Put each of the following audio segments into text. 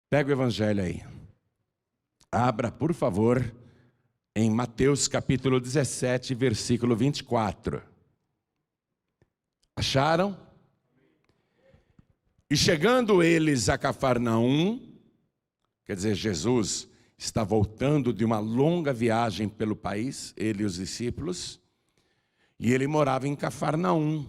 Pega o evangelho aí. Abra, por favor, em Mateus capítulo 17, versículo 24. Acharam? E chegando eles a Cafarnaum, quer dizer, Jesus está voltando de uma longa viagem pelo país, ele e os discípulos, e ele morava em Cafarnaum.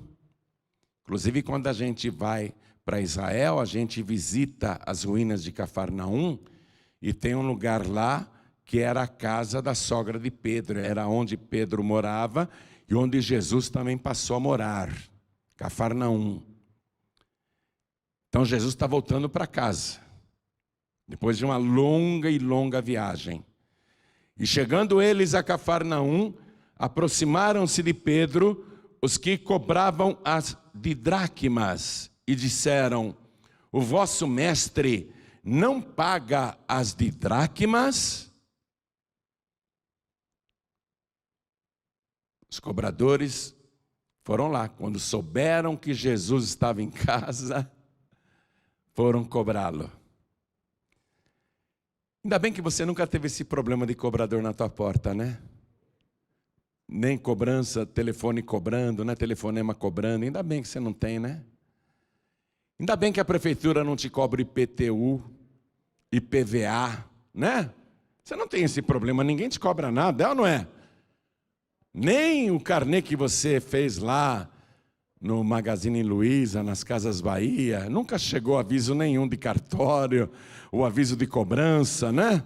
Inclusive, quando a gente vai para Israel, a gente visita as ruínas de Cafarnaum, e tem um lugar lá que era a casa da sogra de Pedro, era onde Pedro morava e onde Jesus também passou a morar, Cafarnaum. Então Jesus está voltando para casa, depois de uma longa viagem. E chegando eles a Cafarnaum, aproximaram-se de Pedro os que cobravam as didraqumas e disseram: o vosso mestre não paga as didraqumas? Os cobradores foram lá, quando souberam que Jesus estava em casa, foram cobrá-lo. Ainda bem que você nunca teve esse problema de cobrador na tua porta, né? Nem cobrança, telefone cobrando, né? Telefonema cobrando. Ainda bem que você não tem, né? Ainda bem que a prefeitura não te cobra IPTU, IPVA, né? Você não tem esse problema, ninguém te cobra nada, é ou não é? Nem o carnê que você fez lá no Magazine Luiza, nas Casas Bahia, nunca chegou aviso nenhum de cartório, ou aviso de cobrança, né?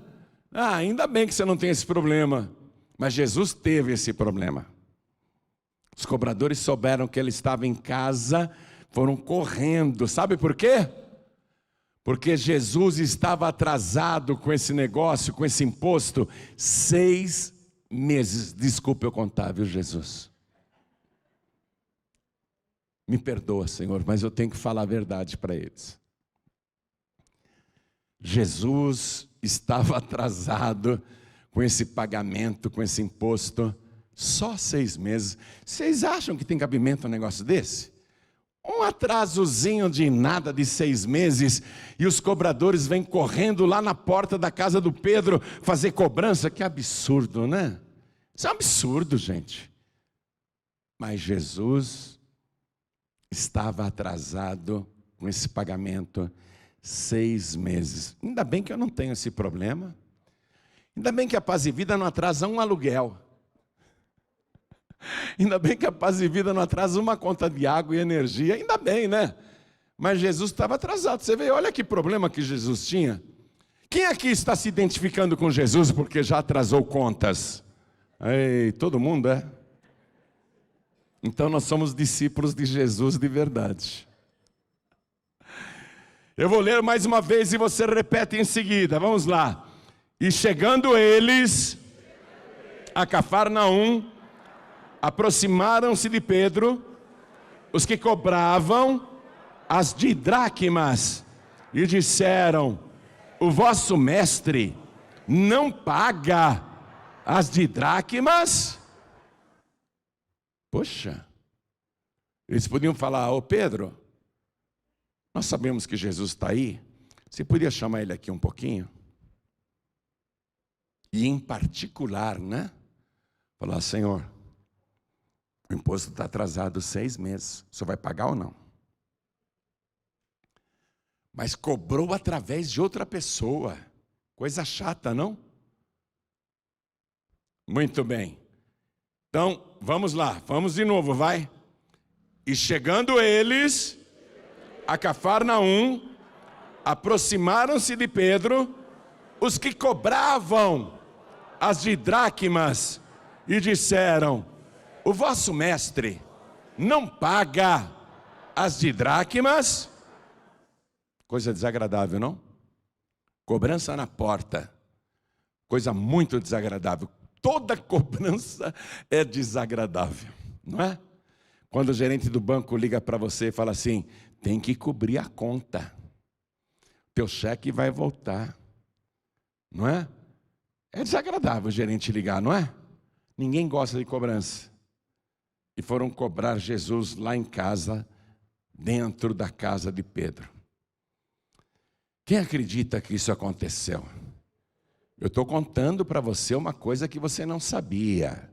Ah, ainda bem que você não tem esse problema. Mas Jesus teve esse problema. Os cobradores souberam que ele estava em casa, foram correndo. Sabe por quê? Porque Jesus estava atrasado com esse negócio, com esse imposto, 6 meses. Desculpe eu contar, viu, Jesus? Me perdoa, Senhor, mas eu tenho que falar a verdade para eles. Jesus estava atrasado com esse pagamento, com esse imposto, só 6 meses. Vocês acham que tem cabimento um negócio desse? Um atrasozinho de nada de 6 meses, e os cobradores vêm correndo lá na porta da casa do Pedro fazer cobrança. Que absurdo, né? Isso é um absurdo, gente. Mas Jesus estava atrasado com esse pagamento 6 meses. Ainda bem que eu não tenho esse problema. Ainda bem que a Paz e Vida não atrasa um aluguel. Ainda bem que a Paz e Vida não atrasa uma conta de água e energia. Ainda bem, né? Mas Jesus estava atrasado. Você vê, olha que problema que Jesus tinha. Quem aqui está se identificando com Jesus porque já atrasou contas? Ei, todo mundo, é? Então nós somos discípulos de Jesus de verdade. Eu vou ler mais uma vez e você repete em seguida. Vamos lá. E chegando eles a Cafarnaum, aproximaram-se de Pedro os que cobravam as didraqumas e disseram: o vosso mestre não paga as didraqumas? Poxa, eles podiam falar: ô Pedro, nós sabemos que Jesus está aí, você podia chamar ele aqui um pouquinho? E em particular, né? Falar: Senhor, o imposto está atrasado 6 meses, o senhor vai pagar ou não? Mas cobrou através de outra pessoa, coisa chata, não? Muito bem. Então, vamos lá, vamos de novo, vai. E chegando eles a Cafarnaum, aproximaram-se de Pedro os que cobravam as didraqumas e disseram: o vosso mestre não paga as didraqumas? Coisa desagradável, não? Cobrança na porta, coisa muito desagradável. Toda cobrança é desagradável, não é? Quando o gerente do banco liga para você e fala assim: tem que cobrir a conta, teu cheque vai voltar, não é? É desagradável o gerente ligar, não é? Ninguém gosta de cobrança. E foram cobrar Jesus lá em casa, dentro da casa de Pedro. Quem acredita que isso aconteceu? Eu estou contando para você uma coisa que você não sabia.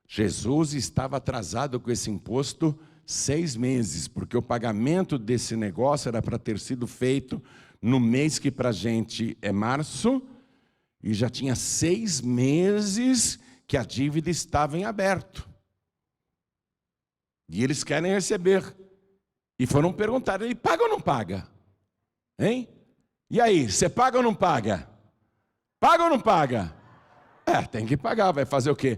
Jesus estava atrasado com esse imposto 6 meses, porque o pagamento desse negócio era para ter sido feito no mês que para a gente é março, e já tinha 6 meses que a dívida estava em aberto. E eles querem receber. E foram perguntar, ele paga ou não paga? Hein? E aí, você paga ou não paga? Paga ou não paga? Tem que pagar, vai fazer o quê?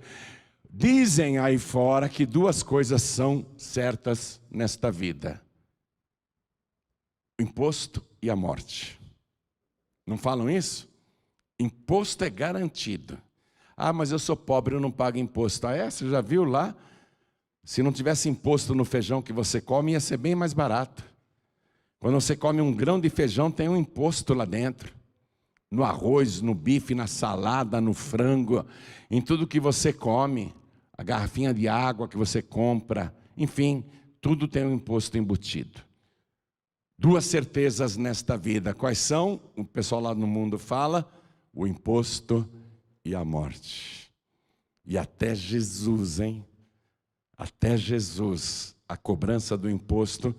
Dizem aí fora que 2 coisas são certas nesta vida: o imposto e a morte. Não falam isso? Imposto é garantido. Mas eu sou pobre, eu não pago imposto. Você já viu lá? Se não tivesse imposto no feijão que você come, ia ser bem mais barato. Quando você come um grão de feijão, tem um imposto lá dentro. No arroz, no bife, na salada, no frango, em tudo que você come. A garrafinha de água que você compra, enfim, tudo tem um imposto embutido. 2 certezas nesta vida. Quais são? O pessoal lá no mundo fala: o imposto e a morte. E até Jesus, hein? Até Jesus, a cobrança do imposto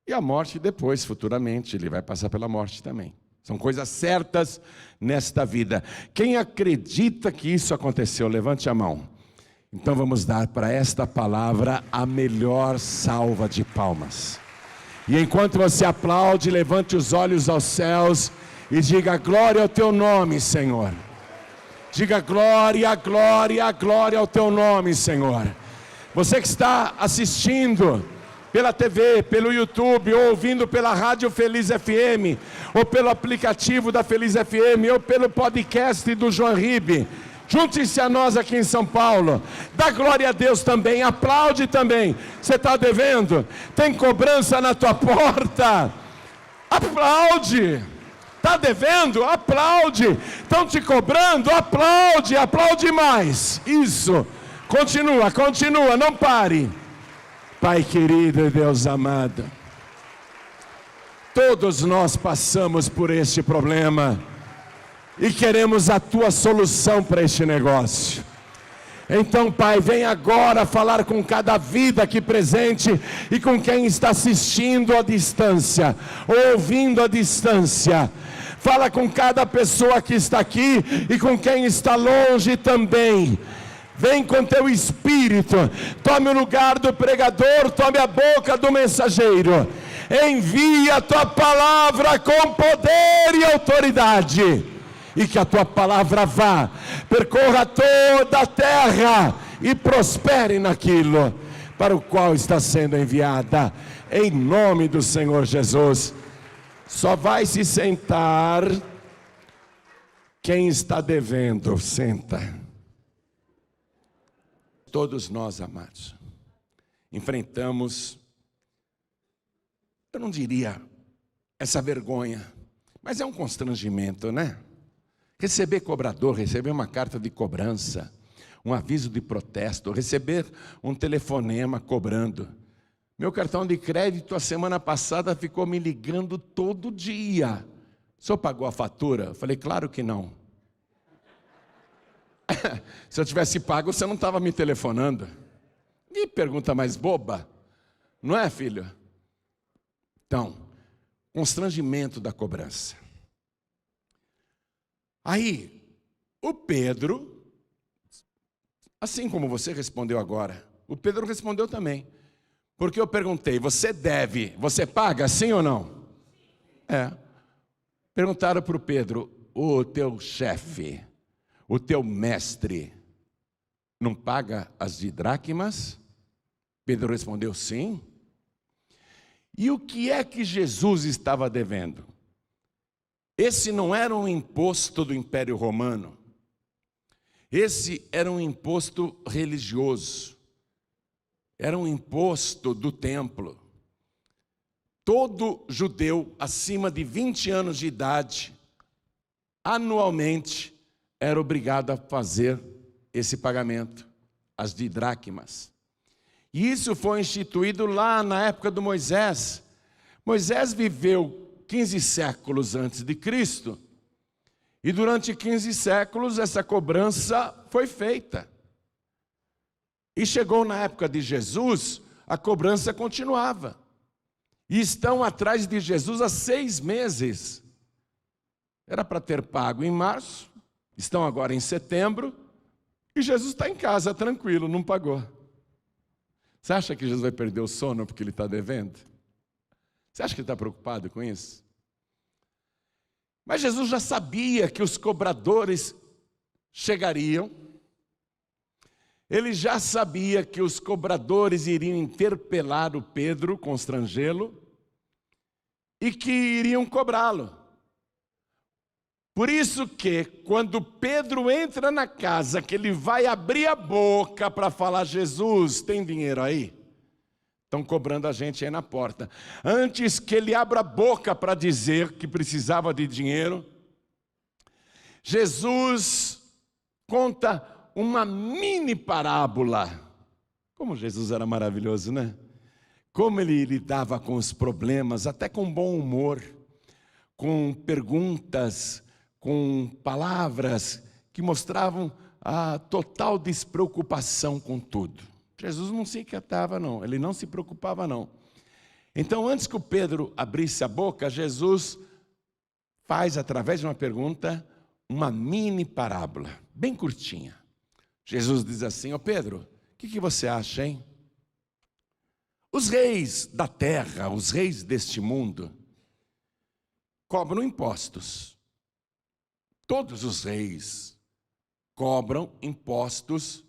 e a morte depois, futuramente, ele vai passar pela morte também. São coisas certas nesta vida. Quem acredita que isso aconteceu, levante a mão. Então vamos dar para esta palavra a melhor salva de palmas. E enquanto você aplaude, levante os olhos aos céus e diga: glória ao teu nome, Senhor. Diga glória, glória, glória ao teu nome, Senhor. Você que está assistindo pela TV, pelo YouTube, ou ouvindo pela Rádio Feliz FM, ou pelo aplicativo da Feliz FM, ou pelo podcast do João Ribe, junte-se a nós aqui em São Paulo. Dá glória a Deus também, aplaude também. Você está devendo? Tem cobrança na tua porta? Aplaude. Está devendo? Aplaude. Estão te cobrando? Aplaude, aplaude mais. Isso. Continua, continua, não pare. Pai querido e Deus amado, todos nós passamos por este problema e queremos a tua solução para este negócio. Então, Pai, vem agora falar com cada vida aqui presente e com quem está assistindo à distância, ouvindo à distância. Fala com cada pessoa que está aqui e com quem está longe também. Vem com teu Espírito, tome o lugar do pregador, tome a boca do mensageiro. Envia a tua palavra com poder e autoridade. E que a tua palavra vá, percorra toda a terra e prospere naquilo para o qual está sendo enviada. Em nome do Senhor Jesus. Só vai se sentar quem está devendo. Senta. Todos nós, amados, enfrentamos, eu não diria essa vergonha, mas é um constrangimento, né? Receber cobrador, receber uma carta de cobrança, um aviso de protesto, receber um telefonema cobrando. Meu cartão de crédito a semana passada ficou me ligando todo dia. O senhor pagou a fatura? Eu falei, claro que não. Se eu tivesse pago, você não estava me telefonando. Que pergunta mais boba, não é, filho? Então, constrangimento da cobrança. Aí, o Pedro, assim como você respondeu agora, o Pedro respondeu também. Porque eu perguntei, você deve, você paga, sim ou não? Perguntaram para o Pedro, o teu chefe, o teu mestre, não paga as dracmas? Pedro respondeu, sim. E o que é que Jesus estava devendo? Esse não era um imposto do Império Romano. Esse era um imposto religioso. Era um imposto do templo. Todo judeu acima de 20 anos de idade, anualmente, era obrigado a fazer esse pagamento, as dracmas. E isso foi instituído lá na época do Moisés. Moisés viveu 15 séculos antes de Cristo. E durante 15 séculos essa cobrança foi feita. E chegou na época de Jesus, a cobrança continuava. E estão atrás de Jesus há 6 meses. Era para ter pago em março, estão agora em setembro, e Jesus está em casa, tranquilo, não pagou. Você acha que Jesus vai perder o sono porque ele está devendo? Você acha que ele está preocupado com isso? Mas Jesus já sabia que os cobradores chegariam. Ele já sabia que os cobradores iriam interpelar o Pedro, constrangê-lo, e que iriam cobrá-lo. Por isso que, quando Pedro entra na casa, que ele vai abrir a boca para falar, Jesus, tem dinheiro aí? Estão cobrando a gente aí na porta. Antes que ele abra a boca para dizer que precisava de dinheiro, Jesus conta uma mini parábola. Como Jesus era maravilhoso, né? Como ele lidava com os problemas, até com bom humor, com perguntas, com palavras que mostravam a total despreocupação com tudo. Jesus não se inquietava, não. Ele não se preocupava, não. Então, antes que o Pedro abrisse a boca, Jesus faz, através de uma pergunta, uma mini parábola, bem curtinha. Jesus diz assim, ó Pedro, o que você acha, hein? Os reis da terra, os reis deste mundo, cobram impostos. Todos os reis cobram impostos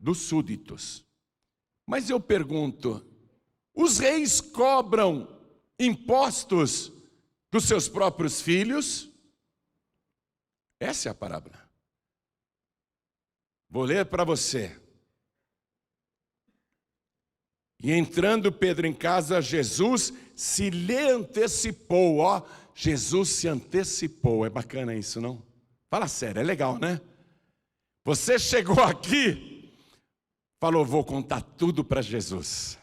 dos súditos. Mas eu pergunto, os reis cobram impostos dos seus próprios filhos? Essa é a parábola. Vou ler para você. E entrando Pedro em casa, Jesus se lhe antecipou. Ó, Jesus se antecipou. É bacana isso, não? Fala sério, é legal, né? Você chegou aqui, falou, vou contar tudo para Jesus.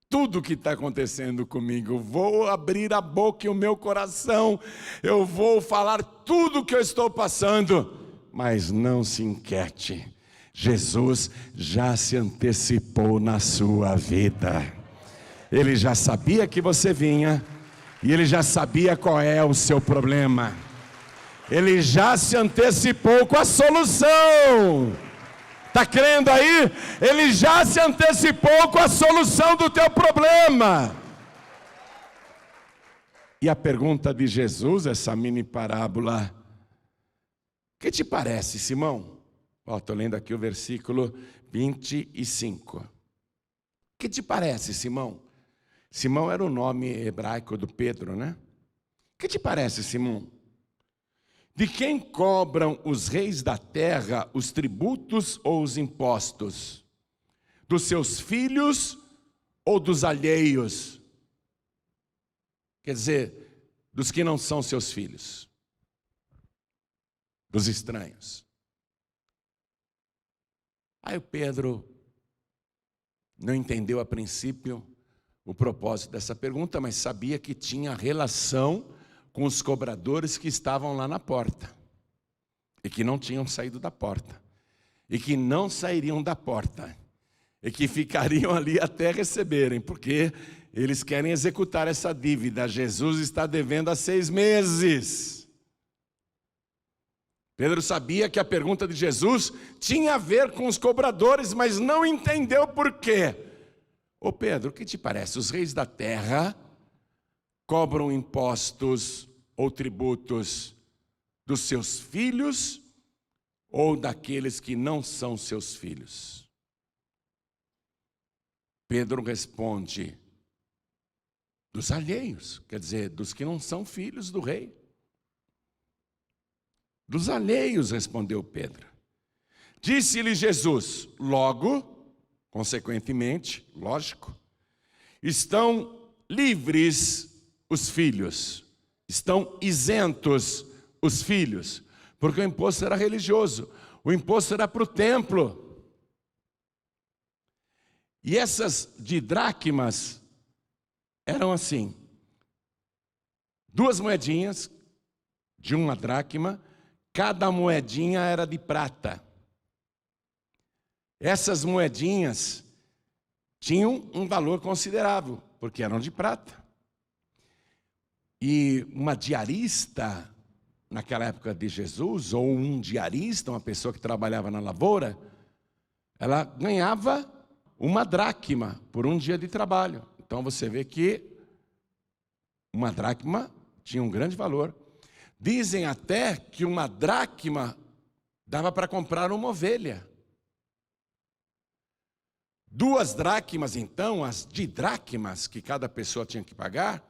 Tudo que está acontecendo comigo. Vou abrir a boca e o meu coração. Eu vou falar tudo que eu estou passando. Mas não se inquiete, Jesus já se antecipou na sua vida. Ele já sabia que você vinha, e ele já sabia qual é o seu problema. Ele já se antecipou com a solução. Está crendo aí? Ele já se antecipou com a solução do teu problema. E a pergunta de Jesus, essa mini parábola, o que te parece, Simão? Estou lendo aqui o versículo 25. O que te parece, Simão? Simão era o nome hebraico do Pedro, né? O que te parece, Simão? De quem cobram os reis da terra os tributos ou os impostos? Dos seus filhos ou dos alheios? Quer dizer, dos que não são seus filhos. Dos estranhos. Aí o Pedro não entendeu a princípio o propósito dessa pergunta, mas sabia que tinha relação com os cobradores que estavam lá na porta, e que não tinham saído da porta, e que não sairiam da porta, e que ficariam ali até receberem, porque eles querem executar essa dívida. Jesus está devendo há 6 meses. Pedro sabia que a pergunta de Jesus tinha a ver com os cobradores, mas não entendeu por quê. Ô Pedro, o que te parece? Os reis da terra cobram impostos ou tributos dos seus filhos ou daqueles que não são seus filhos? Pedro responde, dos alheios, quer dizer, dos que não são filhos do rei. Dos alheios, respondeu Pedro. Disse-lhe Jesus, logo, consequentemente, lógico, estão livres os filhos, estão isentos os filhos, porque o imposto era religioso, o imposto era para o templo. E essas didracmas eram assim, 2 moedinhas de 1 dracma, cada moedinha era de prata. Essas moedinhas tinham um valor considerável, porque eram de prata. E uma diarista, naquela época de Jesus, ou um diarista, uma pessoa que trabalhava na lavoura, ela ganhava 1 dracma por um dia de trabalho. Então você vê que 1 dracma tinha um grande valor. Dizem até que 1 dracma dava para comprar uma ovelha. 2 dracmas, então, as didracmas que cada pessoa tinha que pagar,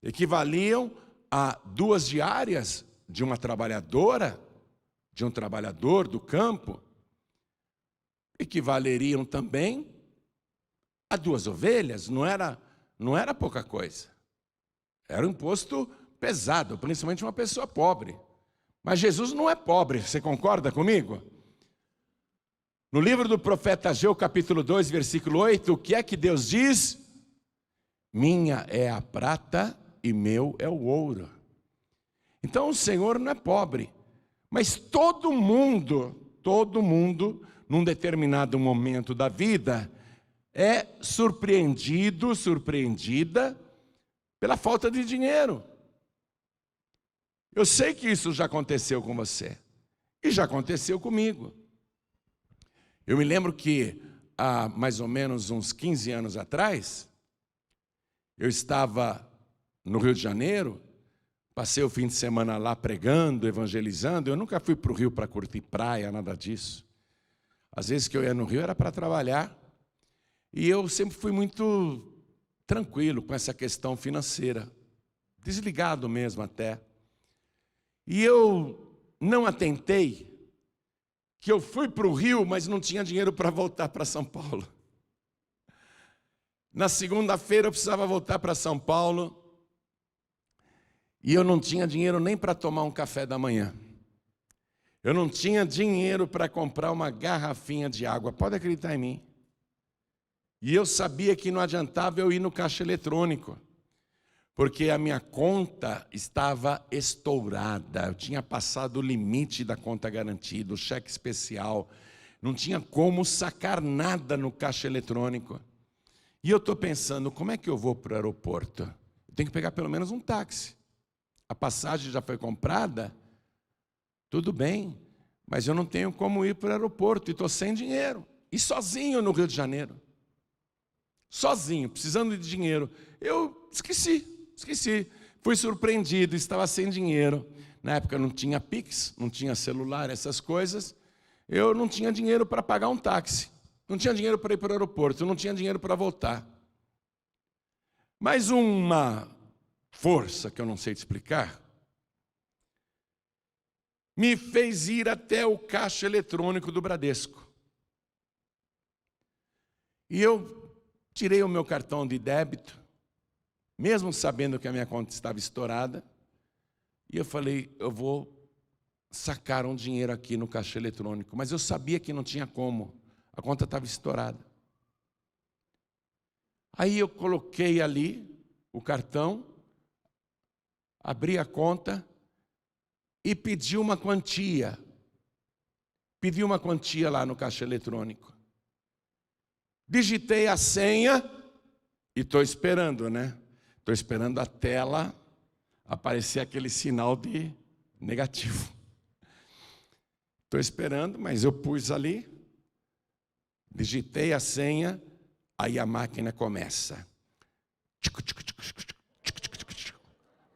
equivaliam a 2 diárias de uma trabalhadora, de um trabalhador do campo, equivaleriam também a 2 ovelhas. Não era pouca coisa. Era um imposto pesado, principalmente uma pessoa pobre. Mas Jesus não é pobre, você concorda comigo? No livro do profeta Ageu, capítulo 2, versículo 8, o que é que Deus diz? Minha é a prata e meu é o ouro. Então o Senhor não é pobre, mas todo mundo, num determinado momento da vida, é surpreendida pela falta de dinheiro. Eu sei que isso já aconteceu com você, e já aconteceu comigo. Eu me lembro que há mais ou menos uns 15 anos atrás, eu estava no Rio de Janeiro, passei o fim de semana lá pregando, evangelizando. Eu nunca fui para o Rio para curtir praia, nada disso. Às vezes que eu ia no Rio era para trabalhar. E eu sempre fui muito tranquilo com essa questão financeira, desligado mesmo até. E eu não atentei que eu fui para o Rio, mas não tinha dinheiro para voltar para São Paulo. Na segunda-feira eu precisava voltar para São Paulo e eu não tinha dinheiro nem para tomar um café da manhã. Eu não tinha dinheiro para comprar uma garrafinha de água, pode acreditar em mim. E eu sabia que não adiantava eu ir no caixa eletrônico, porque a minha conta estava estourada. Eu tinha passado o limite da conta garantida, o cheque especial. Não tinha como sacar nada no caixa eletrônico. E eu estou pensando, como é que eu vou para o aeroporto? Eu tenho que pegar pelo menos um táxi. A passagem já foi comprada? Tudo bem, mas eu não tenho como ir para o aeroporto e estou sem dinheiro. E sozinho no Rio de Janeiro. Sozinho, precisando de dinheiro. Eu esqueci. Fui surpreendido, estava sem dinheiro. Na época não tinha Pix, não tinha celular, essas coisas. Eu não tinha dinheiro para pagar um táxi. Não tinha dinheiro para ir para o aeroporto, não tinha dinheiro para voltar. Mas uma força que eu não sei te explicar me fez ir até o caixa eletrônico do Bradesco. E eu tirei o meu cartão de débito, mesmo sabendo que a minha conta estava estourada, e eu falei, eu vou sacar um dinheiro aqui no caixa eletrônico, mas eu sabia que não tinha como, a conta estava estourada. Aí eu coloquei ali o cartão, abri a conta e pedi uma quantia. Pedi uma quantia lá no caixa eletrônico. Digitei a senha e estou esperando, né? Estou esperando a tela aparecer aquele sinal de negativo. Estou esperando, mas eu pus ali, digitei a senha, aí a máquina começa.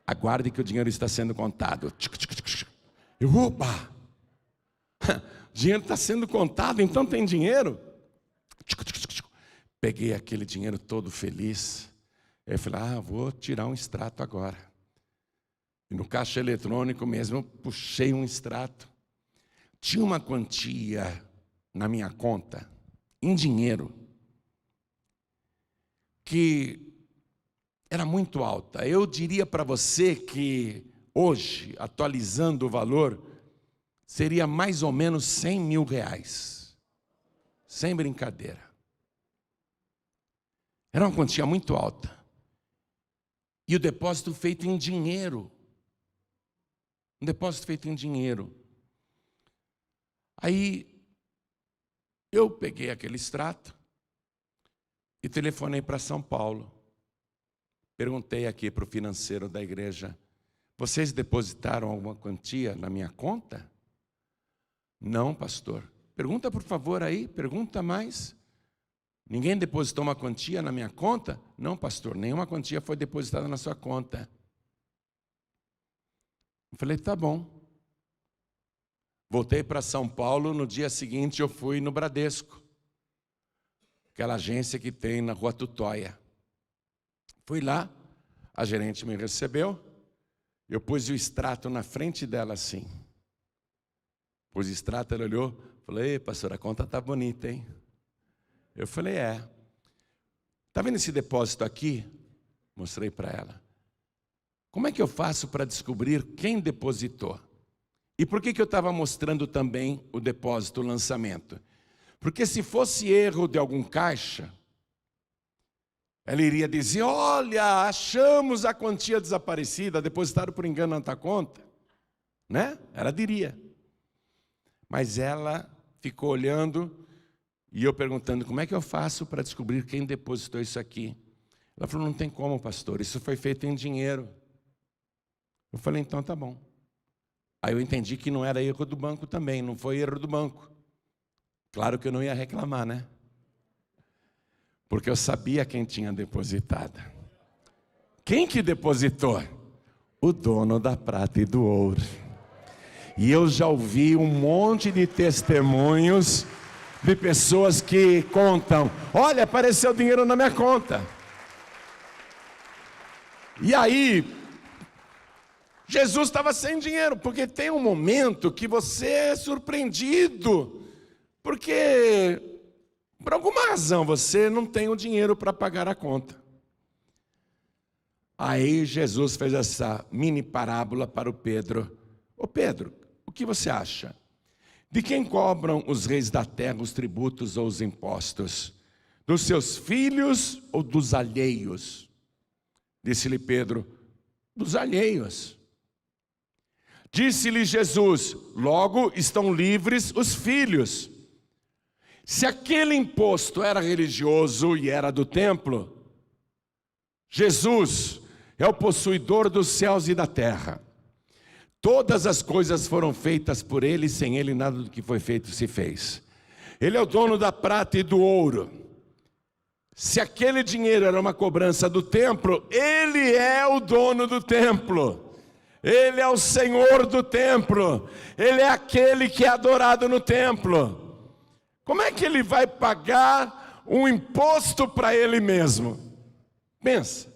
Aguarde que o dinheiro está sendo contado. Opa! O dinheiro está sendo contado, então tem dinheiro? Peguei aquele dinheiro todo feliz. Eu falei, vou tirar um extrato agora. E no caixa eletrônico mesmo, eu puxei um extrato. Tinha uma quantia na minha conta, em dinheiro, que era muito alta. Eu diria para você que hoje, atualizando o valor, seria mais ou menos 100 mil reais. Sem brincadeira. Era uma quantia muito alta. E o depósito feito em dinheiro. Um depósito feito em dinheiro. Aí, eu peguei aquele extrato e telefonei para São Paulo. Perguntei aqui para o financeiro da igreja: vocês depositaram alguma quantia na minha conta? Não, pastor. Pergunta, por favor, aí, pergunta mais. Ninguém depositou uma quantia na minha conta? Não, pastor, nenhuma quantia foi depositada na sua conta. Eu falei, tá bom. Voltei para São Paulo, no dia seguinte eu fui no Bradesco, aquela agência que tem na Rua Tutóia. Fui lá, a gerente me recebeu, eu pus o extrato na frente dela assim. Pus o extrato, ela olhou, falei, pastor, a conta tá bonita, hein? Eu falei, é. Tá vendo esse depósito aqui? Mostrei para ela. Como é que eu faço para descobrir quem depositou? E por que eu estava mostrando também o depósito, o lançamento? Porque se fosse erro de algum caixa, ela iria dizer, olha, achamos a quantia desaparecida, depositaram por engano na tua conta. Né? Ela diria. Mas ela ficou olhando e eu perguntando, como é que eu faço para descobrir quem depositou isso aqui? Ela falou, não tem como, pastor, isso foi feito em dinheiro. Eu falei, então tá bom. Aí eu entendi que não era erro do banco também, não foi erro do banco. Claro que eu não ia reclamar, né? Porque eu sabia quem tinha depositado. Quem que depositou? O dono da prata e do ouro. E eu já ouvi um monte de testemunhos de pessoas que contam, olha, apareceu dinheiro na minha conta. E aí, Jesus estava sem dinheiro, porque tem um momento que você é surpreendido, porque por alguma razão você não tem o dinheiro para pagar a conta. Aí Jesus fez essa mini parábola para o Pedro. Ô Pedro, o que você acha? De quem cobram os reis da terra os tributos ou os impostos? Dos seus filhos ou dos alheios? Disse-lhe Pedro, dos alheios. Disse-lhe Jesus, logo estão livres os filhos. Se aquele imposto era religioso e era do templo, Jesus é o possuidor dos céus e da terra. Todas as coisas foram feitas por ele, sem ele nada do que foi feito se fez. Ele é o dono da prata e do ouro. Se aquele dinheiro era uma cobrança do templo, ele é o dono do templo. Ele é o Senhor do templo. Ele é aquele que é adorado no templo. Como é que ele vai pagar um imposto para ele mesmo? Pensa.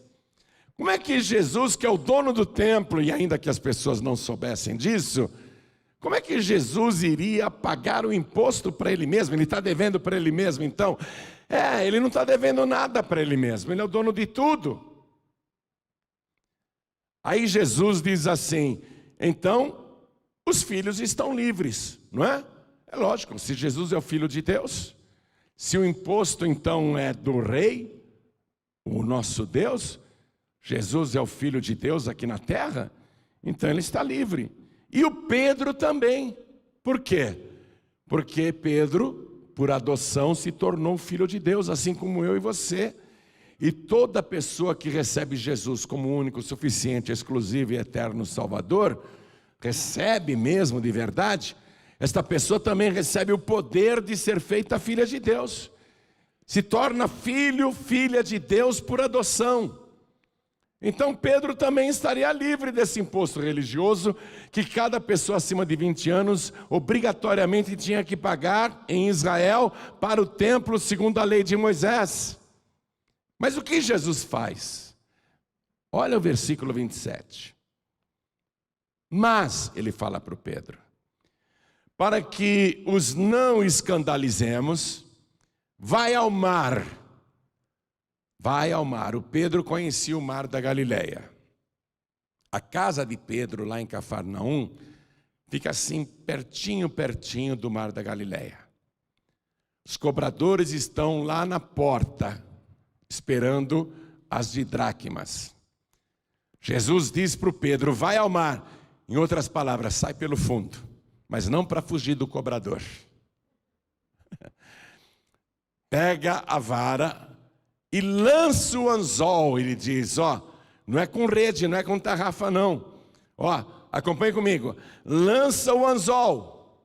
Como é que Jesus, que é o dono do templo, e ainda que as pessoas não soubessem disso, como é que Jesus iria pagar o imposto para ele mesmo? Ele está devendo para ele mesmo, então? Ele não está devendo nada para ele mesmo, ele é o dono de tudo. Aí Jesus diz assim, então, os filhos estão livres, não é? É lógico, se Jesus é o Filho de Deus, se o imposto então é do rei, o nosso Deus, Jesus é o Filho de Deus aqui na terra, então ele está livre. E o Pedro também. Por quê? Porque Pedro, por adoção, se tornou filho de Deus, assim como eu e você. E toda pessoa que recebe Jesus como único, suficiente, exclusivo e eterno Salvador, recebe mesmo de verdade, esta pessoa também recebe o poder de ser feita filha de Deus. Se torna filho, filha de Deus por adoção. Então Pedro também estaria livre desse imposto religioso que cada pessoa acima de 20 anos obrigatoriamente tinha que pagar em Israel para o templo segundo a lei de Moisés. Mas o que Jesus faz? Olha o versículo 27. Mas, ele fala para o Pedro, para que os não escandalizemos, vai ao mar. Vai ao mar. O Pedro conhecia o mar da Galileia. A casa de Pedro, lá em Cafarnaum, fica assim, pertinho do mar da Galileia. Os cobradores estão lá na porta, esperando as didracmas. Jesus diz para o Pedro: vai ao mar. Em outras palavras, sai pelo fundo, mas não para fugir do cobrador. Pega a vara e lança o anzol. Ele diz: não é com rede, não é com tarrafa não. Acompanhe comigo. Lança o anzol.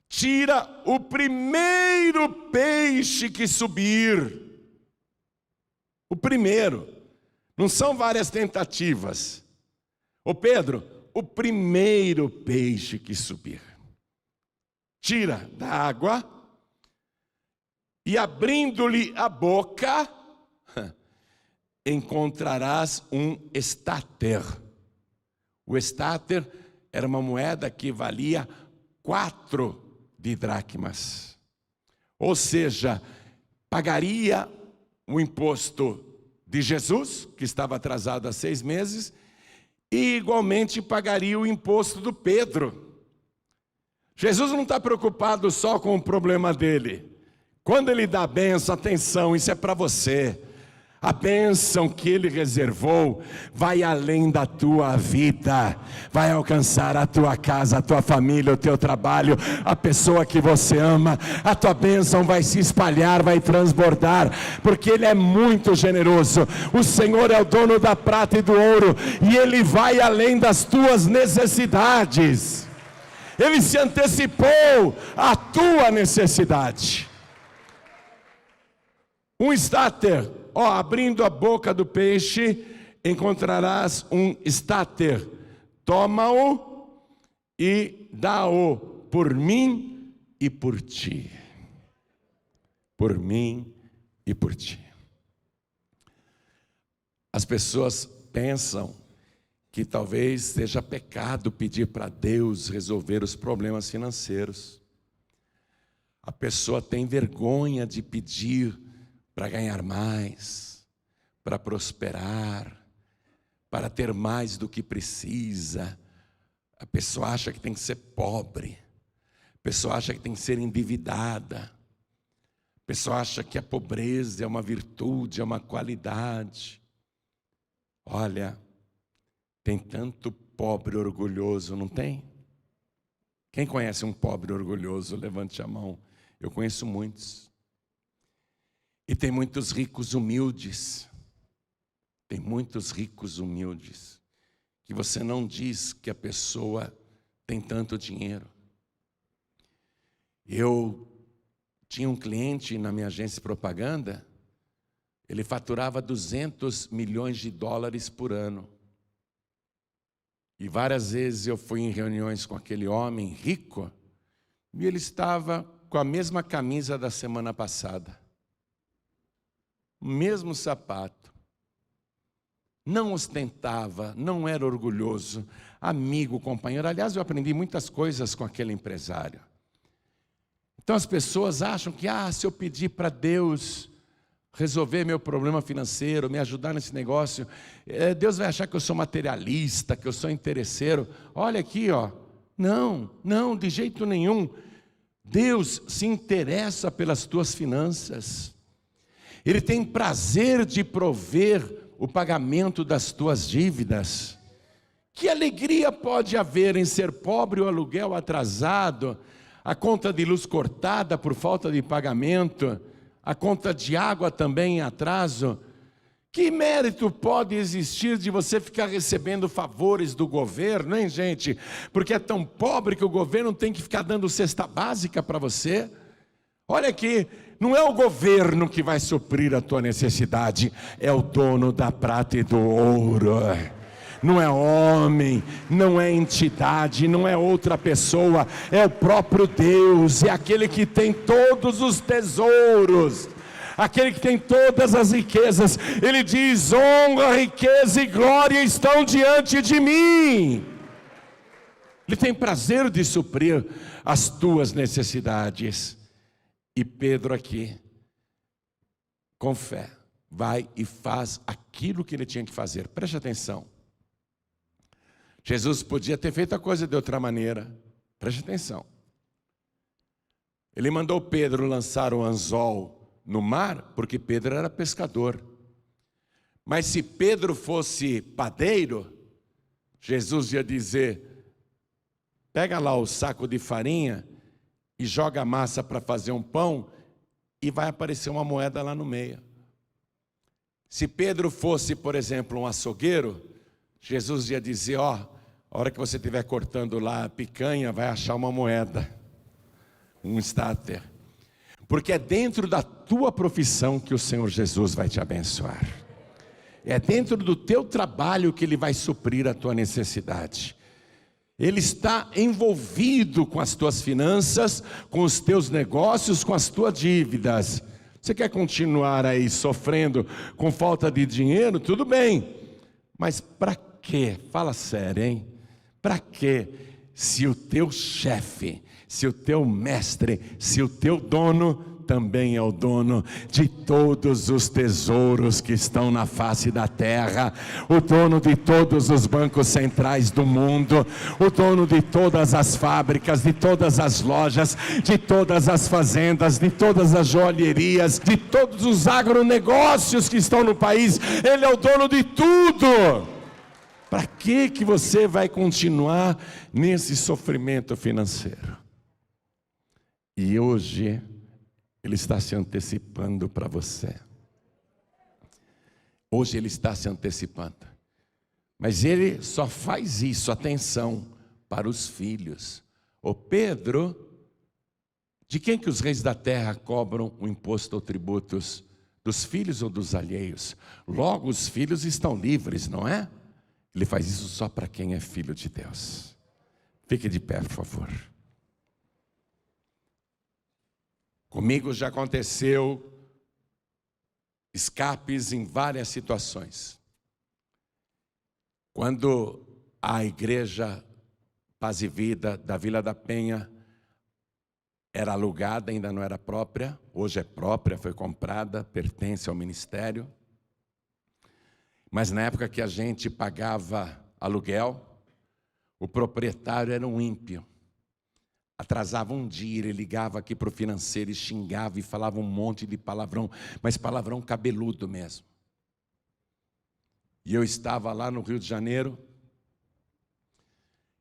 Tira o primeiro peixe que subir. O primeiro. Não são várias tentativas. Ô Pedro, o primeiro peixe que subir. Tira da água e, abrindo-lhe a boca, encontrarás um estáter. O estáter era uma moeda que valia 4 dracmas. Ou seja, pagaria o imposto de Jesus, que estava atrasado há 6 meses, e igualmente pagaria o imposto do Pedro. Jesus não está preocupado só com o problema dele. Quando ele dá a bênção, atenção, isso é para você. A bênção que ele reservou vai além da tua vida, vai alcançar a tua casa, a tua família, o teu trabalho, a pessoa que você ama. A tua bênção vai se espalhar, vai transbordar, porque ele é muito generoso. O Senhor é o dono da prata e do ouro, e ele vai além das tuas necessidades. Ele se antecipou à tua necessidade. Um estáter. Abrindo a boca do peixe, encontrarás um estáter. Toma-o e dá-o por mim e por ti. Por mim e por ti. As pessoas pensam que talvez seja pecado pedir para Deus resolver os problemas financeiros. A pessoa tem vergonha de pedir para ganhar mais, para prosperar, para ter mais do que precisa. A pessoa acha que tem que ser pobre, a pessoa acha que tem que ser endividada, a pessoa acha que a pobreza é uma virtude, é uma qualidade. Olha, tem tanto pobre orgulhoso, não tem? Quem conhece um pobre orgulhoso? Levante a mão. Eu conheço muitos. E tem muitos ricos humildes. Tem muitos ricos humildes. Que você não diz que a pessoa tem tanto dinheiro. Eu tinha um cliente na minha agência de propaganda. Ele faturava 200 milhões de dólares por ano. E várias vezes eu fui em reuniões com aquele homem rico. E ele estava com a mesma camisa da semana passada. O mesmo sapato, não ostentava, não era orgulhoso, amigo, companheiro. Aliás, eu aprendi muitas coisas com aquele empresário. Então as pessoas acham que, se eu pedir para Deus resolver meu problema financeiro, me ajudar nesse negócio, Deus vai achar que eu sou materialista, que eu sou interesseiro. Olha aqui, não, de jeito nenhum. Deus se interessa pelas tuas finanças. Ele tem prazer de prover o pagamento das tuas dívidas. Que alegria pode haver em ser pobre, o aluguel atrasado, a conta de luz cortada por falta de pagamento, a conta de água também em atraso. Que mérito pode existir de você ficar recebendo favores do governo, hein, gente? Porque é tão pobre que o governo tem que ficar dando cesta básica para você. Olha aqui, não é o governo que vai suprir a tua necessidade, é o dono da prata e do ouro. Não é homem, não é entidade, não é outra pessoa, é o próprio Deus, é aquele que tem todos os tesouros, aquele que tem todas as riquezas. Ele diz: honra, riqueza e glória estão diante de mim. Ele tem prazer de suprir as tuas necessidades. E Pedro aqui, com fé, vai e faz aquilo que ele tinha que fazer. Preste atenção. Jesus podia ter feito a coisa de outra maneira. Preste atenção. Ele mandou Pedro lançar o anzol no mar, porque Pedro era pescador. Mas se Pedro fosse padeiro, Jesus ia dizer: pega lá o saco de farinha e joga a massa para fazer um pão, e vai aparecer uma moeda lá no meio. Se Pedro fosse, por exemplo, um açougueiro, Jesus ia dizer: ó, a hora que você estiver cortando lá a picanha, vai achar uma moeda, um estáter. Porque é dentro da tua profissão que o Senhor Jesus vai te abençoar. É dentro do teu trabalho que Ele vai suprir a tua necessidade. Ele está envolvido com as tuas finanças, com os teus negócios, com as tuas dívidas. Você quer continuar aí sofrendo com falta de dinheiro? Tudo bem. Mas para quê? Fala sério, hein? Para quê? Se o teu chefe, se o teu mestre, se o teu dono também é o dono de todos os tesouros que estão na face da terra, o dono de todos os bancos centrais do mundo, o dono de todas as fábricas, de todas as lojas, de todas as fazendas, de todas as joalherias, de todos os agronegócios que estão no país. Ele é o dono de tudo. Para que você vai continuar nesse sofrimento financeiro? E hoje Ele está se antecipando para você. Hoje Ele está se antecipando. Mas Ele só faz isso, atenção, para os filhos. Ô Pedro, de quem que os reis da terra cobram o imposto ou tributos? Dos filhos ou dos alheios? Logo os filhos estão livres, não é? Ele faz isso só para quem é filho de Deus. Fique de pé, por favor. Comigo já aconteceu escapes em várias situações. Quando a igreja Paz e Vida da Vila da Penha era alugada, ainda não era própria, hoje é própria, foi comprada, pertence ao ministério. Mas na época que a gente pagava aluguel, o proprietário era um ímpio. Atrasava um dia, ele ligava aqui para o financeiro e xingava e falava um monte de palavrão, mas palavrão cabeludo mesmo. E eu estava lá no Rio de Janeiro,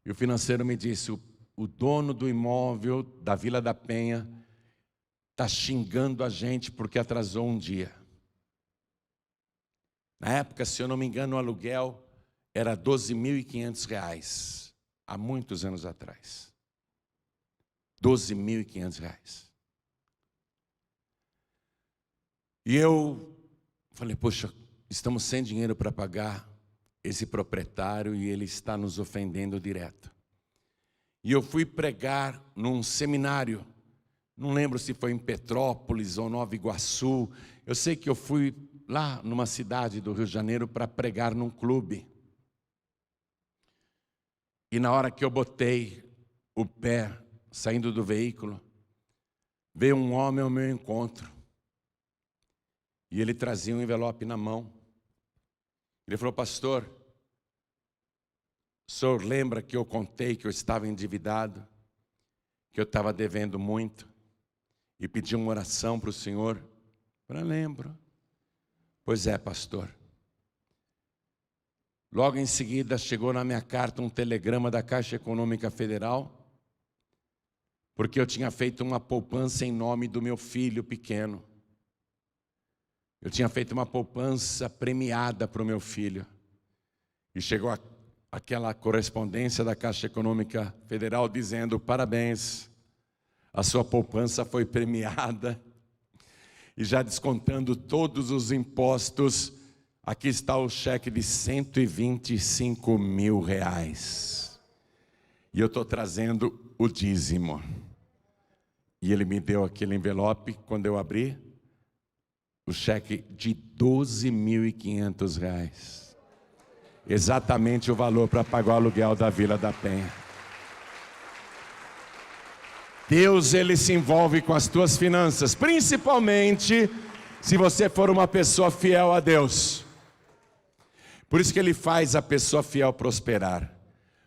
e o financeiro me disse: o dono do imóvel da Vila da Penha está xingando a gente porque atrasou um dia. Na época, se eu não me engano, o aluguel era R$ 12.500, há muitos anos atrás. R$ 12.500. E eu falei: poxa, estamos sem dinheiro para pagar esse proprietário e ele está nos ofendendo direto. E eu fui pregar num seminário, não lembro se foi em Petrópolis ou Nova Iguaçu. Eu sei que eu fui lá numa cidade do Rio de Janeiro para pregar num clube. E na hora que eu botei o pé saindo do veículo, veio um homem ao meu encontro. E ele trazia um envelope na mão. Ele falou: pastor, o senhor lembra que eu contei que eu estava endividado, que eu estava devendo muito, e pedi uma oração para o senhor? Eu lembro. Pois é, pastor. Logo em seguida chegou na minha carta um telegrama da Caixa Econômica Federal, porque eu tinha feito uma poupança em nome do meu filho pequeno. Eu tinha feito uma poupança premiada para o meu filho. E chegou aquela correspondência da Caixa Econômica Federal dizendo: parabéns, a sua poupança foi premiada. E já descontando todos os impostos, aqui está o cheque de R$125 mil. E eu estou trazendo o dízimo. E ele me deu aquele envelope, quando eu abri, o cheque de R$12.500. Exatamente o valor para pagar o aluguel da Vila da Penha. Deus, Ele se envolve com as tuas finanças, principalmente se você for uma pessoa fiel a Deus. Por isso que Ele faz a pessoa fiel prosperar.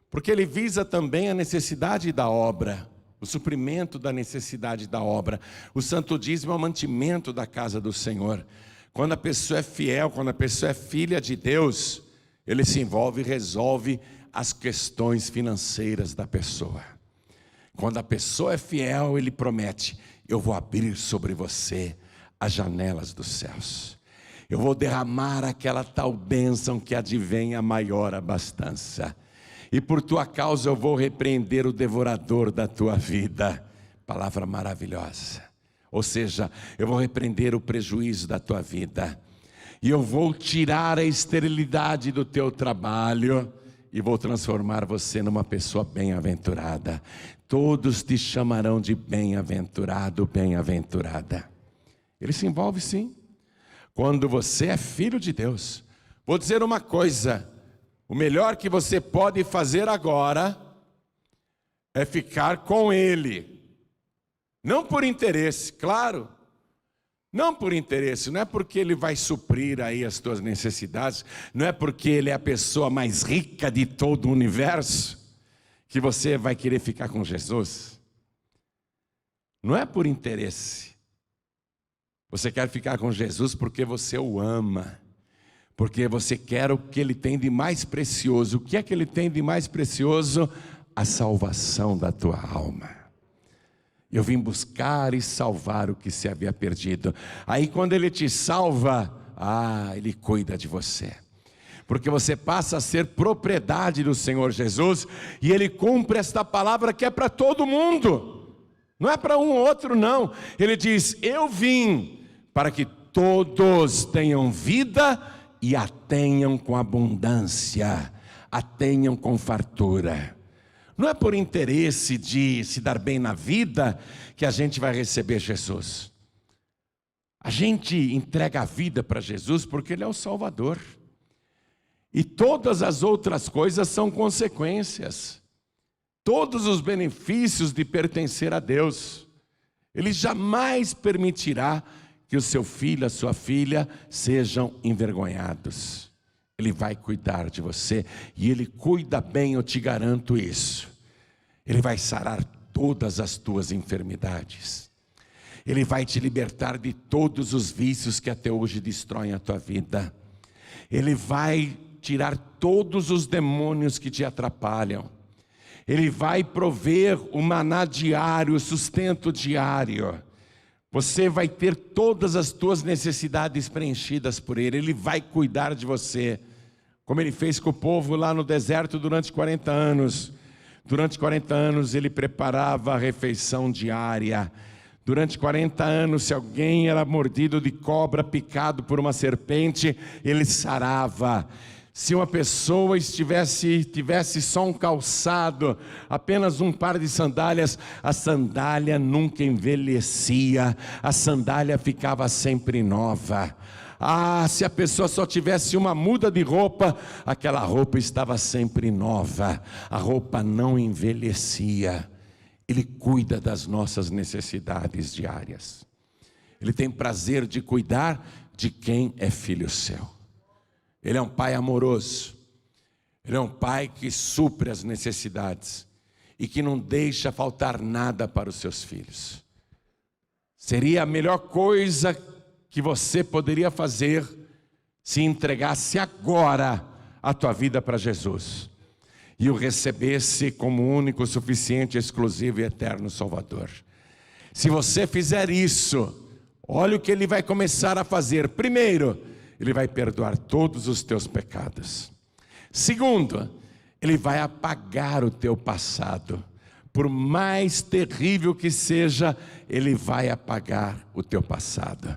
Porque Ele visa também a necessidade da obra, o suprimento da necessidade da obra. O santo dízimo é o mantimento da casa do Senhor. Quando a pessoa é fiel, quando a pessoa é filha de Deus, ele se envolve e resolve as questões financeiras da pessoa. Quando a pessoa é fiel, ele promete: eu vou abrir sobre você as janelas dos céus. Eu vou derramar aquela tal bênção que advém a maior abastança. E por tua causa eu vou repreender o devorador da tua vida. Palavra maravilhosa. Ou seja, eu vou repreender o prejuízo da tua vida. E eu vou tirar a esterilidade do teu trabalho. E vou transformar você numa pessoa bem-aventurada. Todos te chamarão de bem-aventurado, bem-aventurada. Ele se envolve sim. Quando você é filho de Deus. Vou dizer uma coisa: o melhor que você pode fazer agora é ficar com Ele. Não por interesse, claro. Não por interesse, não é porque Ele vai suprir aí as tuas necessidades, não é porque Ele é a pessoa mais rica de todo o universo, que você vai querer ficar com Jesus. Não é por interesse. Você quer ficar com Jesus porque você o ama, porque você quer o que Ele tem de mais precioso. O que é que Ele tem de mais precioso? A salvação da tua alma. Eu vim buscar e salvar o que se havia perdido. Aí quando Ele te salva, Ele cuida de você. Porque você passa a ser propriedade do Senhor Jesus, e Ele cumpre esta palavra que é para todo mundo. Não é para um ou outro não. Ele diz: eu vim para que todos tenham vida e a tenham com abundância, a tenham com fartura. Não é por interesse de se dar bem na vida que a gente vai receber Jesus. A gente entrega a vida para Jesus porque Ele é o Salvador. E todas as outras coisas são consequências. Todos os benefícios de pertencer a Deus. Ele jamais permitirá que o seu filho, a sua filha, sejam envergonhados. Ele vai cuidar de você, e Ele cuida bem, eu te garanto isso. Ele vai sarar todas as tuas enfermidades. Ele vai te libertar de todos os vícios que até hoje destroem a tua vida. Ele vai tirar todos os demônios que te atrapalham. Ele vai prover o maná diário, o sustento diário. Você vai ter todas as tuas necessidades preenchidas por Ele. Ele vai cuidar de você, como Ele fez com o povo lá no deserto durante 40 anos. Durante 40 anos Ele preparava a refeição diária. Durante 40 anos, se alguém era mordido de cobra, picado por uma serpente, Ele sarava. Se uma pessoa tivesse só um calçado, apenas um par de sandálias, a sandália nunca envelhecia, a sandália ficava sempre nova. Se a pessoa só tivesse uma muda de roupa, aquela roupa estava sempre nova, a roupa não envelhecia. Ele cuida das nossas necessidades diárias. Ele tem prazer de cuidar de quem é filho seu. Ele é um pai amoroso. Ele é um pai que supre as necessidades e que não deixa faltar nada para os seus filhos. Seria a melhor coisa que você poderia fazer se entregasse agora a tua vida para Jesus e o recebesse como único, suficiente, exclusivo e eterno Salvador. Se você fizer isso, olha o que Ele vai começar a fazer. Primeiro, Ele vai perdoar todos os teus pecados. Segundo, Ele vai apagar o teu passado. Por mais terrível que seja, Ele vai apagar o teu passado.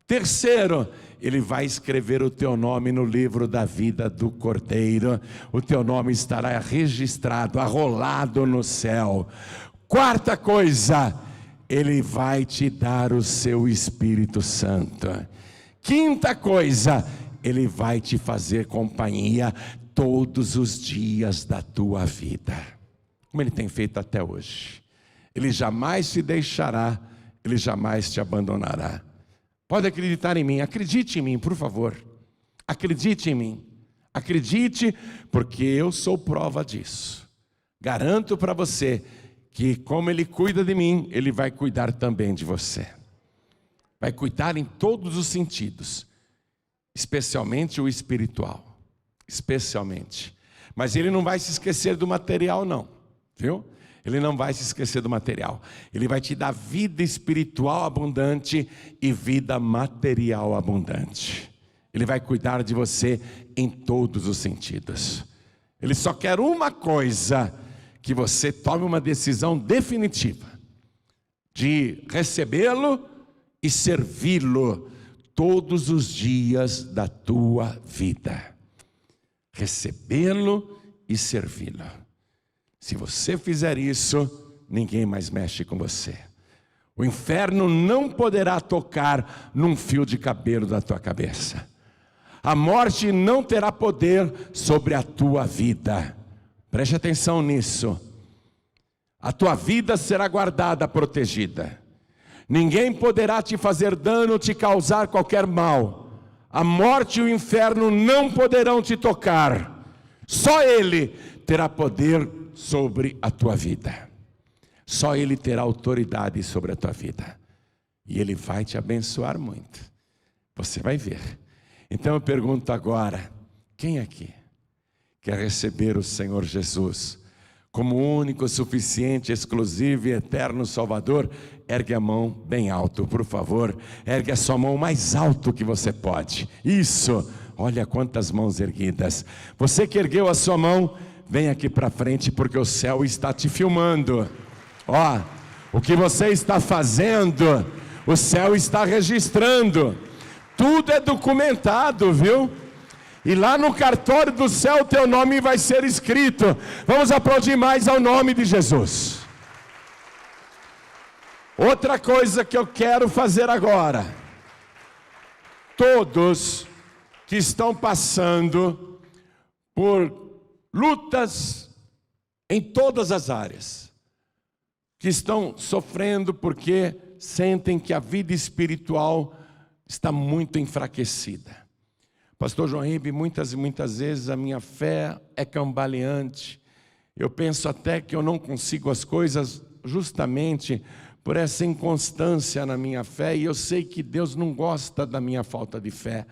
Terceiro, Ele vai escrever o teu nome no livro da vida do Cordeiro. O teu nome estará registrado, arrolado no céu. Quarta coisa, Ele vai te dar o seu Espírito Santo. Quinta coisa, Ele vai te fazer companhia todos os dias da tua vida, como Ele tem feito até hoje. Ele jamais te deixará, Ele jamais te abandonará. Pode acreditar em mim, acredite em mim, por favor. Acredite em mim, acredite, porque eu sou prova disso. Garanto para você que, como Ele cuida de mim, Ele vai cuidar também de você. Vai cuidar em todos os sentidos. especialmente o espiritual, especialmente. Mas ele não vai se esquecer do material não, viu? Ele não vai se esquecer do material. Ele vai te dar vida espiritual abundante e vida material abundante. Ele vai cuidar de você em todos os sentidos. Ele só quer uma coisa, que você tome uma decisão definitiva de recebê-lo e servi-lo todos os dias da tua vida. Recebê-lo e servi-lo. Se você fizer isso, ninguém mais mexe com você. O inferno não poderá tocar num fio de cabelo da tua cabeça. A morte não terá poder sobre a tua vida. Preste atenção nisso. A tua vida será guardada, protegida. Ninguém poderá te fazer dano, te causar qualquer mal. A morte e o inferno não poderão te tocar. Só Ele terá poder sobre a tua vida. Só Ele terá autoridade sobre a tua vida. E Ele vai te abençoar muito. Você vai ver. Então eu pergunto agora, quem aqui quer receber o Senhor Jesus como único, suficiente, exclusivo e eterno Salvador? Ergue a mão bem alto, por favor. Ergue a sua mão mais alto que você pode. Isso, olha quantas mãos erguidas. Você que ergueu a sua mão, vem aqui para frente, porque o céu está te filmando. Ó, o que você está fazendo, o céu está registrando. Tudo é documentado, viu? E lá no cartório do céu, teu nome vai ser escrito. Vamos aplaudir mais ao nome de Jesus. Outra coisa que eu quero fazer agora. Todos que estão passando por lutas em todas as áreas, que estão sofrendo porque sentem que a vida espiritual está muito enfraquecida. Pastor João Ribe, muitas e muitas vezes a minha fé é cambaleante. Eu penso até que eu não consigo as coisas justamente por essa inconstância na minha fé. E eu sei que Deus não gosta da minha falta de fé.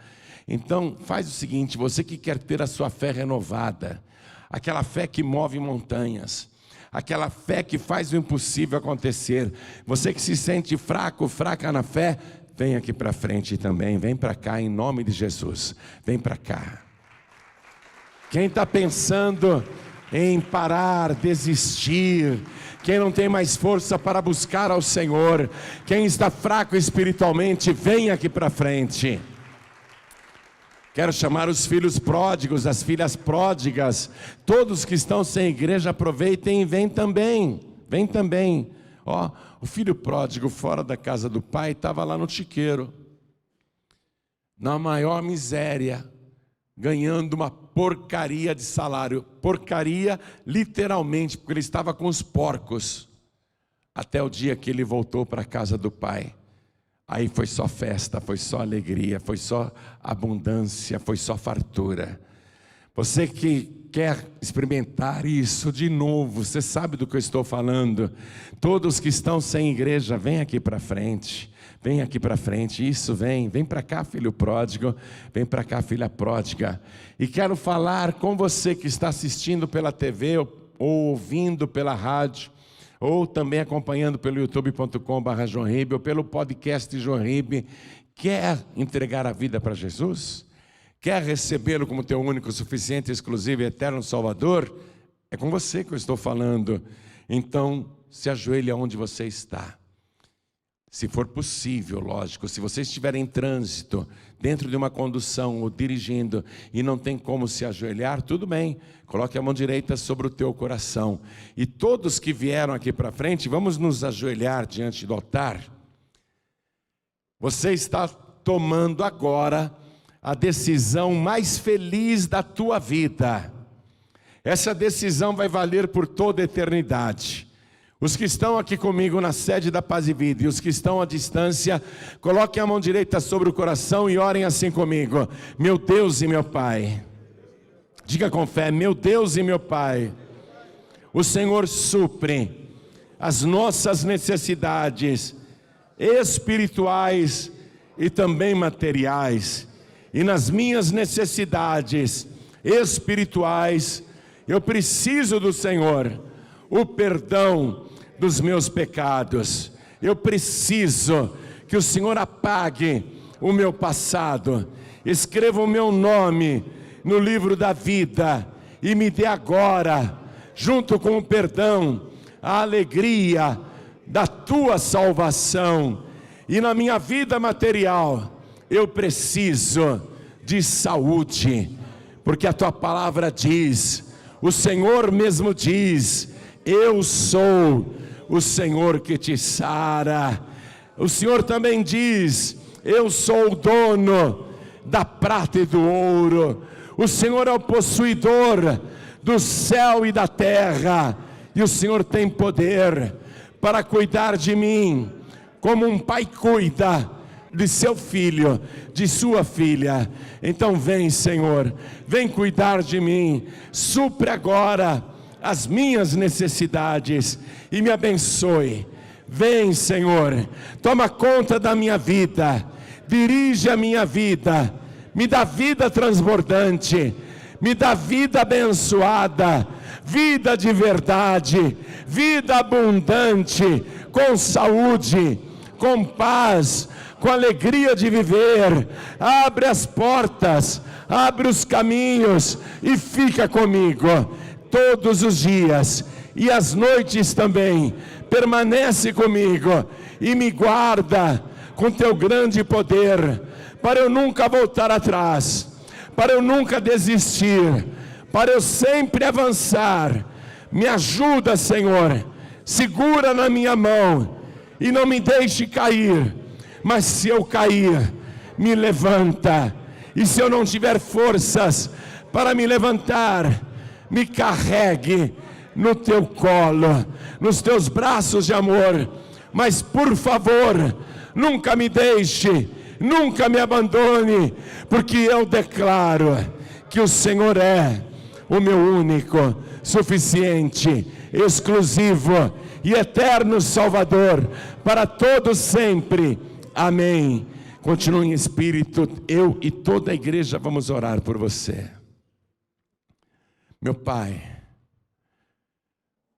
Então faz o seguinte, você que quer ter a sua fé renovada, aquela fé que move montanhas, aquela fé que faz o impossível acontecer, você que se sente fraco, fraca na fé, vem aqui para frente também, vem para cá em nome de Jesus, vem para cá. Quem está pensando em parar, desistir, quem não tem mais força para buscar ao Senhor, quem está fraco espiritualmente, vem aqui para frente. Quero chamar os filhos pródigos, as filhas pródigas, todos que estão sem igreja, aproveitem e vem também, vem também. Ó, o filho pródigo fora da casa do pai estava lá no chiqueiro, na maior miséria, ganhando uma porcaria de salário. Porcaria literalmente, porque ele estava com os porcos. Até o dia que ele voltou para a casa do pai. Aí foi só festa, foi só alegria, foi só abundância, foi só fartura. Você que quer experimentar isso de novo, você sabe do que eu estou falando. Todos que estão sem igreja, vem aqui para frente. Vem aqui para frente, isso, vem para cá, filho pródigo, vem para cá, filha pródiga. E quero falar com você que está assistindo pela TV ou ouvindo pela rádio, ou também acompanhando pelo youtube.com/JoãoRibe, ou pelo podcast João Ribe. Quer entregar a vida para Jesus? Quer recebê-lo como teu único, suficiente, exclusivo e eterno Salvador? É com você que eu estou falando. Então, se ajoelhe onde você está. Se for possível, lógico, se você estiver em trânsito, dentro de uma condução ou dirigindo e não tem como se ajoelhar, tudo bem, coloque a mão direita sobre o teu coração. E todos que vieram aqui para frente, vamos nos ajoelhar diante do altar. Você está tomando agora a decisão mais feliz da tua vida. Essa decisão vai valer por toda a eternidade. Os que estão aqui comigo na sede da Paz e Vida e os que estão à distância, coloquem a mão direita sobre o coração e orem assim comigo. Meu Deus e meu Pai, diga com fé, meu Deus e meu Pai, o Senhor supre as nossas necessidades espirituais e também materiais. e nas minhas necessidades espirituais, eu preciso do Senhor, o perdão dos meus pecados. Eu preciso que o Senhor apague o meu passado, escreva o meu nome no livro da vida e me dê agora, junto com o perdão, a alegria da tua salvação. E na minha vida material, eu preciso de saúde, porque a tua palavra diz, o Senhor mesmo diz, eu sou o Senhor que te sara. O Senhor também diz, eu sou o dono da prata e do ouro. O Senhor é o possuidor do céu e da terra, e o Senhor tem poder para cuidar de mim, como um pai cuida de seu filho, de sua filha. Então vem, Senhor, vem cuidar de mim, supre agora as minhas necessidades e me abençoe. Vem, Senhor, toma conta da minha vida, dirige a minha vida, me dá vida transbordante, me dá vida abençoada, vida de verdade, vida abundante, com saúde, com paz, com alegria de viver. Abre as portas, abre os caminhos e fica comigo todos os dias e as noites também. Permanece comigo e me guarda com teu grande poder, para eu nunca voltar atrás, para eu nunca desistir, para eu sempre avançar. Me ajuda, Senhor, segura na minha mão e não me deixe cair, mas se eu cair, me levanta, e se eu não tiver forças para me levantar, me carregue no teu colo, nos teus braços de amor, mas por favor, nunca me deixe, nunca me abandone, porque eu declaro que o Senhor é o meu único, suficiente, exclusivo e eterno Salvador, para todos sempre. Amém. Continue em espírito, eu e toda a igreja vamos orar por você. Meu Pai,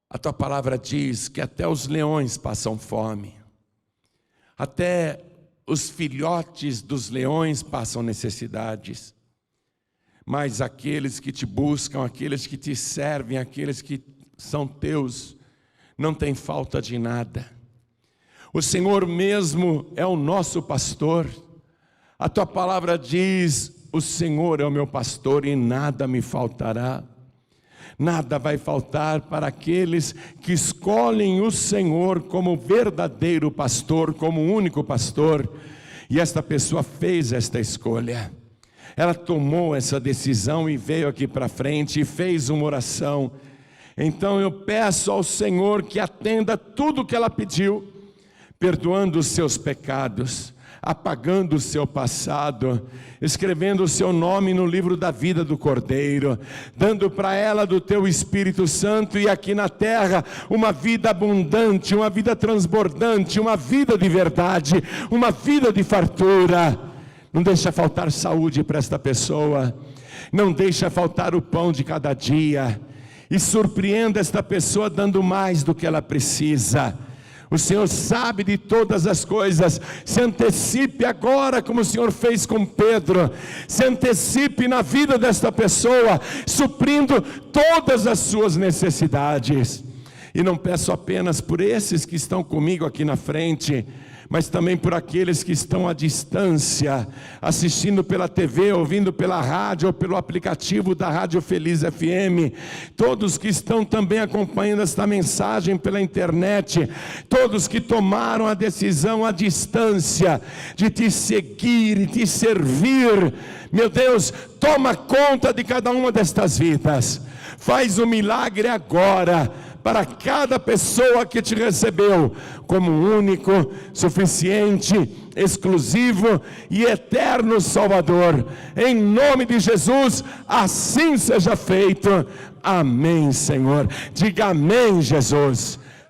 a tua palavra diz que até os leões passam fome, até os filhotes dos leões passam necessidades, mas aqueles que te buscam, aqueles que te servem, aqueles que são teus, não tem falta de nada. O Senhor mesmo é o nosso pastor. A tua palavra diz, o Senhor é o meu pastor e nada me faltará. Nada vai faltar para aqueles que escolhem o Senhor como verdadeiro pastor, como único pastor. E esta pessoa fez esta escolha. Ela tomou essa decisão e veio aqui para frente e fez uma oração. Então eu peço ao Senhor que atenda tudo o que ela pediu, perdoando os seus pecados, apagando o seu passado, escrevendo o seu nome no livro da vida do Cordeiro, dando para ela do teu Espírito Santo e aqui na terra uma vida abundante, uma vida transbordante, uma vida de verdade, uma vida de fartura. Não deixa faltar saúde para esta pessoa, não deixa faltar o pão de cada dia, e surpreenda esta pessoa dando mais do que ela precisa. O Senhor sabe de todas as coisas. Se antecipe agora, como o Senhor fez com Pedro. Se antecipe na vida desta pessoa, suprindo todas as suas necessidades. E não peço apenas por esses que estão comigo aqui na frente, mas também por aqueles que estão à distância, assistindo pela TV, ouvindo pela rádio ou pelo aplicativo da Rádio Feliz FM, todos que estão também acompanhando esta mensagem pela internet, todos que tomaram a decisão à distância de te seguir e te servir. Meu Deus, toma conta de cada uma destas vidas, faz um milagre agora, para cada pessoa que te recebeu como único, suficiente, exclusivo e eterno Salvador. Em nome de Jesus, assim seja feito. Amém, Senhor. Diga amém, Jesus.